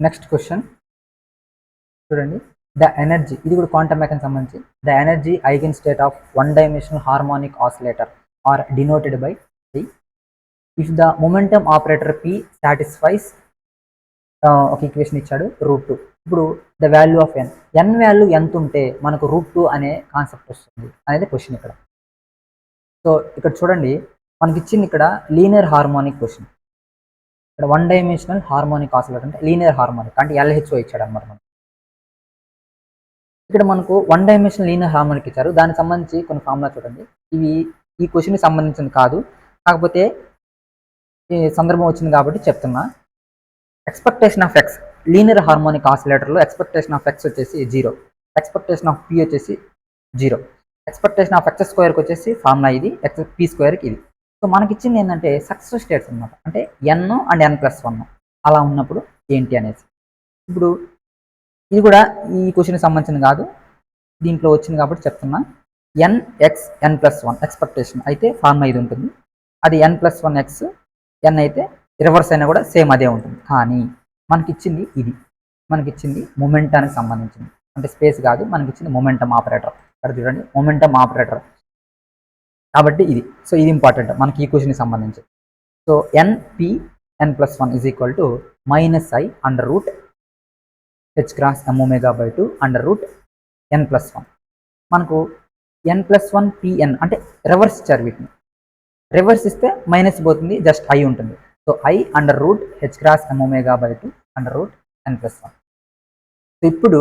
Next question చూడండి. The energy, ఇది కూడా క్వాంటమ్ మెకానిక్స్ సంబంధించి. The energy eigen state of one dimensional harmonic oscillator are denoted by c if the momentum operator p satisfies ఒక equation ఇచ్చాడు √2. ఇప్పుడు the value of n value ఎంత ఉంటే మనకు √2 అనే కాన్సెప్ట్ వస్తుంది అనేది క్వశ్చన్ ఇక్కడ. సో ఇక్కడ చూడండి, మనకి ఇచ్చింది ఇక్కడ లీనియర్ హార్మోనిక్ క్వశ్చన్. ఇక్కడ వన్ డైమెన్షనల్ హార్మోనిక్ ఆసిలేటర్ అంటే లీనియర్ హార్మోనిక్ అంటే LHO ఇచ్చాడు అనమాట. మనకు ఇక్కడ మనకు వన్ డైమెన్షనల్ లీనియర్ హార్మోనిక్ ఇచ్చారు. దానికి సంబంధించి కొన్ని ఫార్ములా చూడండి. ఇవి ఈ క్వశ్చన్కి సంబంధించింది కాదు, కాకపోతే ఈ సందర్భం వచ్చింది కాబట్టి చెప్తున్నా. Expectation of x linear harmonic ఆసిలేటర్లో ఎక్స్పెక్టేషన్ ఆఫ్ ఎక్స్ వచ్చేసి 0, ఎక్స్పెక్టేషన్ ఆఫ్ పి వచ్చేసి 0, ఎక్స్పెక్టేషన్ ఆఫ్ ఎక్స్ స్క్వేర్కి వచ్చేసి ఫార్ములా ఇది, పి స్క్వేర్కి ఇది. సో మనకి ఇచ్చింది ఏంటంటే సక్సెస్ స్టేట్స్ అనమాట, అంటే n అండ్ n+1 అలా ఉన్నప్పుడు ఏంటి అనేసి. ఇప్పుడు ఇది కూడా ఈ క్వశ్చన్కి సంబంధించింది కాదు, దీంట్లో వచ్చింది కాబట్టి చెప్తున్నా. n(x(n+1) ఎక్స్పెక్టేషన్ అయితే ఫార్ములా ఇది ఉంటుంది. అది n+1x n అయితే రివర్స్ అయినా కూడా సేమ్ అదే ఉంటుంది. కానీ మనకిచ్చింది ఇది, మనకిచ్చింది మొమెంటానికి సంబంధించింది, అంటే స్పేస్ కాదు, మనకిచ్చింది మొమెంటమ్ ఆపరేటర్. ఇక్కడ చూడండి, మొమెంటమ్ ఆపరేటర్ కాబట్టి ఇది. సో ఇది ఇంపార్టెంట్ మనకి ఈ క్వశ్చన్కి సంబంధించి. So n(p(n+1) = -i(h×m⍵/2) √n+1. మనకు n+1pn అంటే రివర్స్ ఇచ్చారు. వీటిని రివర్స్ ఇస్తే మైనస్ పోతుంది, జస్ట్ i ఉంటుంది. So i(h×m⍵/2) √n+1. సో ఇప్పుడు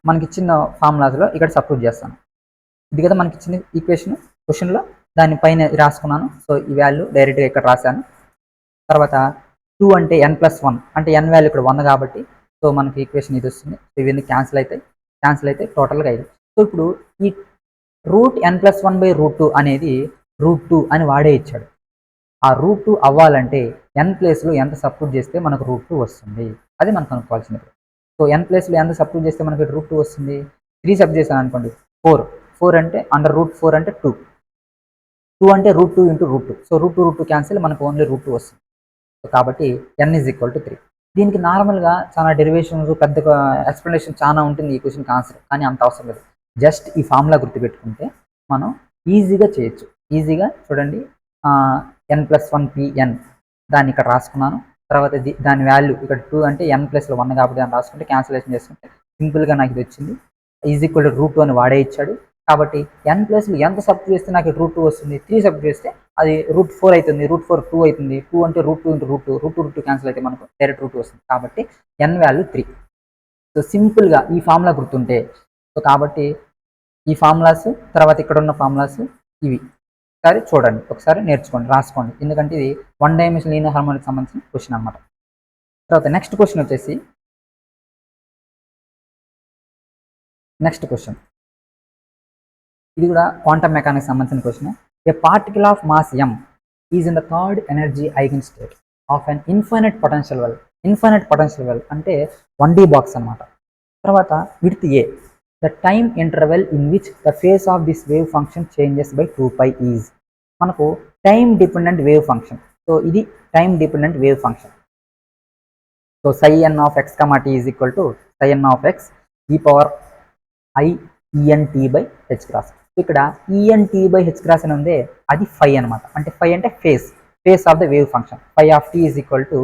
మనకిచ్చిన ఫార్ములాస్లో ఇక్కడ సబ్స్టిట్యూట్ చేస్తాను. ఇది కదా మనకిచ్చిన ఈక్వేషన్ క్వశ్చన్లో, దానిపైన రాసుకున్నాను. సో ఈ వాల్యూ డైరెక్ట్గా ఇక్కడ రాశాను. తర్వాత 2 అంటే n+1 అంటే n వాల్యూ ఇక్కడ 1 కాబట్టి సో మనకి ఈక్వేషన్ ఇది వస్తుంది. సో ఇవన్నీ క్యాన్సిల్ అయితే టోటల్గా 5. సో ఇప్పుడు ఈ n+1/√2 అనేది √2 అని వాడే ఇచ్చాడు. ఆ √2 అవ్వాలంటే n ప్లేస్లో ఎంత సబ్స్టిట్యూట్ చేస్తే మనకు √2 వస్తుంది, అది మనం కనుక్కోవాల్సింది. సో n ప్లేస్లో ఎంత సబ్స్టిట్యూట్ చేస్తే మనకి √2 వస్తుంది. 3 సబ్ చేశాను అనుకోండి, 4 అంటే √4 అంటే 2 అంటే √2 × √2. సో √2 క్యాన్సిల్, మనకు ఓన్లీ √2 వస్తుంది. సో కాబట్టి n = 3. దీనికి నార్మల్గా చాలా డెరివేషన్స్, పెద్ద ఎక్స్ప్లెనేషన్ చాలా ఉంటుంది ఈ క్వశ్చన్కి ఆన్సర్, కానీ అంత అవసరం లేదు. జస్ట్ ఈ ఫార్ములా గుర్తుపెట్టుకుంటే మనం ఈజీగా చేయొచ్చు. ఈజీగా చూడండి, n+1pn దాన్ని ఇక్కడ రాసుకున్నాను. తర్వాత దాని వాల్యూ ఇక్కడ 2 అంటే n ప్లస్లో 1 కాబట్టి దాన్ని రాసుకుంటే క్యాన్సిలేషన్ చేసుకుంటే సింపుల్గా నాకు ఇది వచ్చింది. =√2 అని వాడే ఇచ్చాడు కాబట్టి n ప్లస్లో ఎంత సబ్స్టిట్యూట్ చేస్తే నాకు √2 వస్తుంది. 3 సబ్స్టిట్యూట్ చేస్తే అది √4 అవుతుంది, √4 2 అవుతుంది. 2 అంటే √2 × √2 క్యాన్సిల్ అయితే మనకు డైరెక్ట్ √2 వస్తుంది. కాబట్టి n వాల్యూ 3. సో సింపుల్గా ఈ ఫార్ములా గుర్తుంటే, సో కాబట్టి ఈ ఫార్ములాస్ తర్వాత ఇక్కడ ఉన్న ఫార్ములాస్ ఇవి ఒకసారి చూడండి, ఒకసారి నేర్చుకోండి, రాసుకోండి. ఎందుకంటే ఇది వన్ డైమెన్షనల్ లీనియర్ హార్మోనిక్ సంబంధించిన క్వశ్చన్ అనమాట. తర్వాత నెక్స్ట్ క్వశ్చన్ ఇది కూడా క్వాంటమ్ మెకానిక్స్ సంబంధించిన question. A particle of mass m is in the third energy eigen state of an infinite potential well. Infinite potential well అంటే 1D బాక్స్ అనమాట. తర్వాత width a, the time interval in which the phase of this wave function changes by 2π is. మనకు time dependent wave function. So ఇది time dependent wave function. So n of x, t is equal to n of x e⁻i⁄h. ఇక్కడ e⁻h అని ఉంది, అది φ అనమాట. అంటే φ అంటే face of the wave function. φ(t) is equal to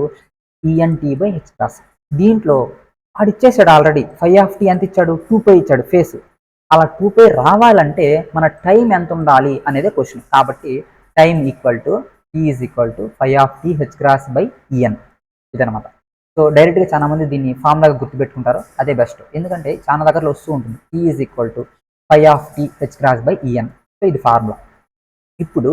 e⁻h. దీంట్లో వాడు ఇచ్చేసాడు ఆల్రెడీ. φ(t) ఎంత ఇచ్చాడు? 2π ఇచ్చాడు ఫేస్. అలా 2π రావాలంటే మన టైం ఎంత ఉండాలి అనేది క్వశ్చన్. కాబట్టి time = t is equal to φ(t)h×en ఇదనమాట. సో డైరెక్ట్గా చాలా మంది దీన్ని ఫార్ములాగా గుర్తుపెట్టుకుంటారు, అదే బెస్ట్. ఎందుకంటే చాలా దగ్గరలో వస్తూ ఉంటుంది t is equal to φ(t)h×en. So ఇది ఫార్ములా. ఇప్పుడు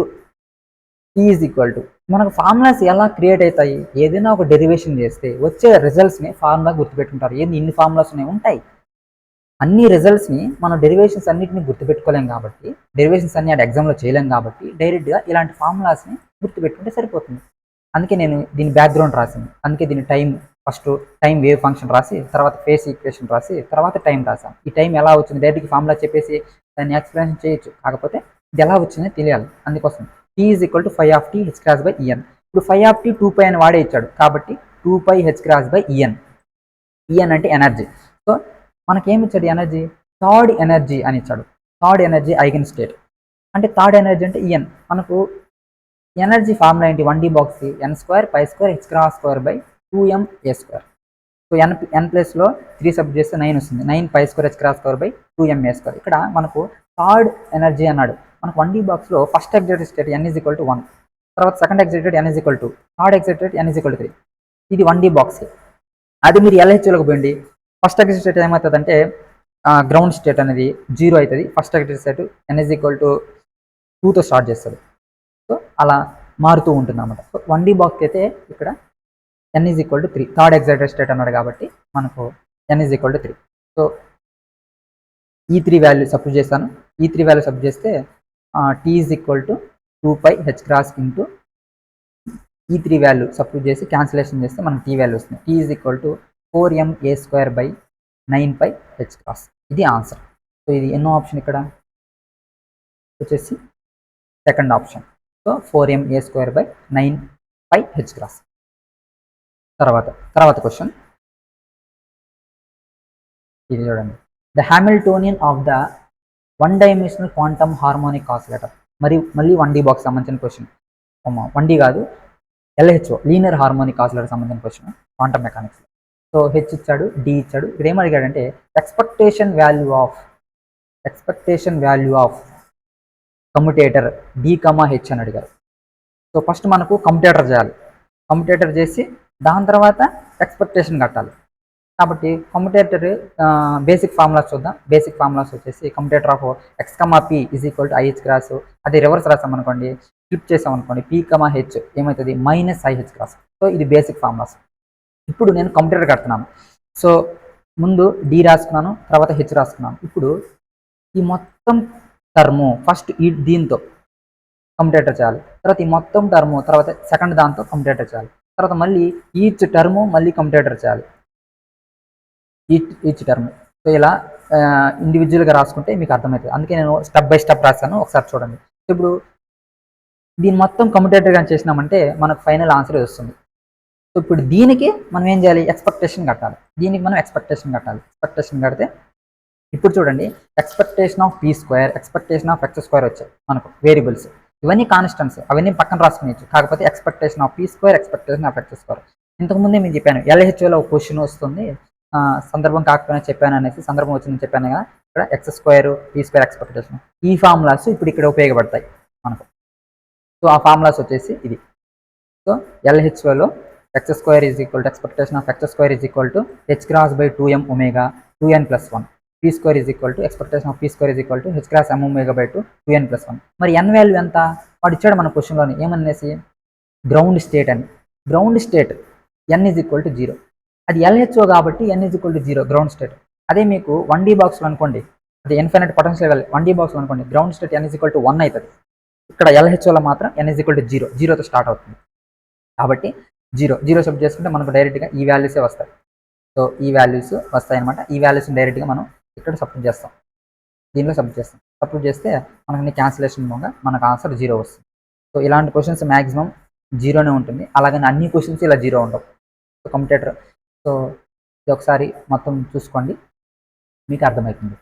t is equal to మనకు ఫార్ములాస్ ఎలా క్రియేట్ అవుతాయి? ఏదైనా ఒక డెరివేషన్ చేస్తే వచ్చే రిజల్ట్స్ని ఫార్ములా గుర్తుపెట్టుకుంటారు. ఏంది ఇన్ని ఫార్ములాస్ ఉంటాయి, అన్ని రిజల్ట్స్ని మనం డెరివేషన్స్ అన్నింటినీ గుర్తుపెట్టుకోలేం కాబట్టి, డెరివేషన్స్ అన్ని అటు ఎగ్జామ్లో చేయలేం కాబట్టి డైరెక్ట్గా ఇలాంటి ఫార్ములాస్ని గుర్తుపెట్టుకుంటే సరిపోతుంది. అందుకే నేను దీని బ్యాక్గ్రౌండ్ రాసింది. అందుకే దీని ఫస్ట్ టైం వేవ్ ఫంక్షన్ రాసి, తర్వాత ఫేస్ ఈక్వేషన్ రాసి, తర్వాత టైం రాసాను. ఈ టైం ఎలా వచ్చింది డైరెక్ట్గా ఫార్ములా చెప్పేసి దాన్ని ఎక్స్ప్లెయిన్ చేయొచ్చు, కాకపోతే ఇది ఎలా వచ్చిందో తెలియాలి. అందుకోసం t is equal to φ(t)h×en. ఇప్పుడు φ(t) 2π అని వాడే ఇచ్చాడు కాబట్టి 2π(h×en). ఈఎన్ అంటే ఎనర్జీ. సో మనకేమి ఇచ్చాడు ఎనర్జీ? థర్డ్ ఎనర్జీ అని ఇచ్చాడు. థర్డ్ ఎనర్జీ ఐగన్ స్టేట్ అంటే థర్డ్ ఎనర్జీ అంటే ఈఎన్. మనకు ఎనర్జీ ఫార్ములా ఏంటి? 1D బాక్స్కి n² π² h²/2ma². సో n ప్లేస్లో 3 సబ్ చేస్తే 9 వస్తుంది. 9 π² h²/2ma². ఇక్కడ మనకు థర్డ్ ఎనర్జీ అన్నాడు. మనకు 1D బాక్స్లో ఫస్ట్ ఎగ్జైటెడ్ స్టేట్ n = 1, తర్వాత second excited n = 2, third excited n = 3. ఇది 1D బాక్స్. అది మీరు LHOలోకి పోయింది. ఫస్ట్ ఎగ్జైటెడ్ స్టేట్ ఏమవుతుందంటే గ్రౌండ్ స్టేట్ అనేది 0 అవుతుంది. ఫస్ట్ ఎగ్జైటెడ్ స్టేట్ n = 2తో స్టార్ట్ చేస్తుంది. సో అలా మారుతూ ఉంటుంది అన్నమాట. సో 1D బాక్స్కి అయితే ఇక్కడ n = 3, థర్డ్ ఎగ్జైటెడ్ స్టేట్ అన్నాడు కాబట్టి మనకు n = 3. So E3 value substitute చేస్తాను. E3 వాల్యూ సబ్స్టిట్యూట్ చేస్తే t = 2π h× E3 value substitute చేసి క్యాన్సిలేషన్ చేస్తే మనకు t వాల్యూ వస్తుంది. t = 4ma²/9π ఇది ఆన్సర్. సో ఇది ఎన్నో ఆప్షన్ ఇక్కడ వచ్చేసి సెకండ్ ఆప్షన్. సో 4ma²/9π తర్వాత క్వశ్చన్ ఇది చూడండి. The Hamiltonian of the one dimensional quantum harmonic oscillator. మళ్ళీ 1D బాక్స్ సంబంధించిన క్వశ్చన్. 1D కాదు, LHO లీనియర్ హార్మోనిక్ ఆసిలేటర్ సంబంధించిన question quantum mechanics. So H ఇచ్చాడు, డి ఇచ్చాడు. ఇక్కడ ఏం అడిగాడంటే expectation value of commutator D, H అని అడిగారు. సో ఫస్ట్ మనకు కమ్యుటేటర్ చేయాలి. కమ్యుటేటర్ చేసి దాని తర్వాత ఎక్స్పెక్టేషన్ కట్టాలి. కాబట్టి కమ్యుటేటర్ బేసిక్ ఫార్ములాస్ చూద్దాం. బేసిక్ ఫార్ములాస్ వచ్చేసి commutator of x, p = IH×. అది రివర్స్ రాసాం అనుకోండి, ఫ్లిప్ చేసాం అనుకోండి, p, h ఏమవుతుంది? -IH×. సో ఇది బేసిక్ ఫార్ములాస్. ఇప్పుడు నేను కమ్యుటేటర్ కడుతున్నాను. సో ముందు D రాసుకున్నాను, తర్వాత H రాసుకున్నాను. ఇప్పుడు ఈ మొత్తం టర్ము ఫస్ట్ దీంతో కమ్యుటేటర్ చేయాలి, తర్వాత ఈ మొత్తం టర్ము తర్వాత సెకండ్ దాంతో కమ్యుటేటర్ చేయాలి, తర్వాత మళ్ళీ ఈచ్ టర్ము మళ్ళీ కమ్యుటేటర్ చేయాలి, ఈచ్ టర్మ్. సో ఇలా ఇండివిజువల్గా రాసుకుంటే మీకు అర్థమవుతుంది. అందుకే నేను స్టెప్ బై స్టెప్ రాస్తాను, ఒకసారి చూడండి. ఇప్పుడు దీని మొత్తం కమ్యుటేటర్గా చేసినామంటే మనకు ఫైనల్ ఆన్సర్ వస్తుంది. సో ఇప్పుడు దీనికి మనం ఏం చేయాలి? ఎక్స్పెక్టేషన్ కట్టాలి. దీనికి మనం ఎక్స్పెక్టేషన్ కట్టాలి. ఎక్స్పెక్టేషన్ కడితే ఇప్పుడు చూడండి, expectation of p², expectation of x² వచ్చాయి మనకు వేరియబుల్స్. ఇవన్నీ కాన్స్టెంట్స్, అవన్నీ పక్కన రాసుకునేచ్చు. కాకపోతే expectation of p², expectation of x². ఇంతకుముందే నేను చెప్పాను LHOలో ఒక క్వశ్చన్ వస్తుంది, సందర్భం కాకపోయినా చెప్పాను అనేసి, సందర్భం వచ్చిందని చెప్పాను కదా. ఇక్కడ x² p² ఎక్స్పెక్టేషన్, ఈ ఫార్ములాస్ ఇప్పుడు ఇక్కడ ఉపయోగపడతాయి మనకు. సో ఆ ఫార్ములాస్ వచ్చేసి ఇది. సో LHOలో x² = expectation of x² = h×/2m ω 2n+1. p² expectation of p² = h×m ω 2n+1. మరి n వాల్యూ ఎంత? వాడు ఇచ్చాడు మన క్వశ్చన్లోని ఏమనేసి, గ్రౌండ్ స్టేట్ అని. Ground state n = 0. అది LHO కాబట్టి n = 0 గ్రౌండ్ స్టేట్. అదే మీకు 1D బాక్స్లో అనుకోండి, అది ఇన్ఫైనైట్ పొటెన్షియల్ 1D బాక్స్లో అనుకోండి, గ్రౌండ్ స్టేట్ n = 1 అవుతుంది. ఇక్కడ LHOలో మాత్రం n = 0, 0తో స్టార్ట్ అవుతుంది కాబట్టి 0 సబ్ చేసుకుంటే మనకు డైరెక్ట్గా ఈ వాల్యూసే వస్తాయి. సో ఈ వాల్యూస్ వస్తాయి అనమాట. ఈ వాల్యూస్ని డైరెక్ట్గా మనం ఇక్కడ సబ్స్టిట్యూట్ చేస్తాం, దీనిలో సబ్స్టిట్యూట్ చేస్తాం. సబ్స్టిట్యూట్ చేస్తే మనకి క్యాన్సిలేషన్ మూలంగా మనకు ఆన్సర్ 0 వస్తుంది. సో ఇలాంటి క్వశ్చన్స్ మ్యాక్సిమం 0నే ఉంటుంది. అలాగని అన్ని క్వశ్చన్స్ ఇలా 0 ఉండవు. సో కమ్యుటేటర్, సో ఇది ఒకసారి మొత్తం చూసుకోండి, మీకు అర్థమవుతుంది.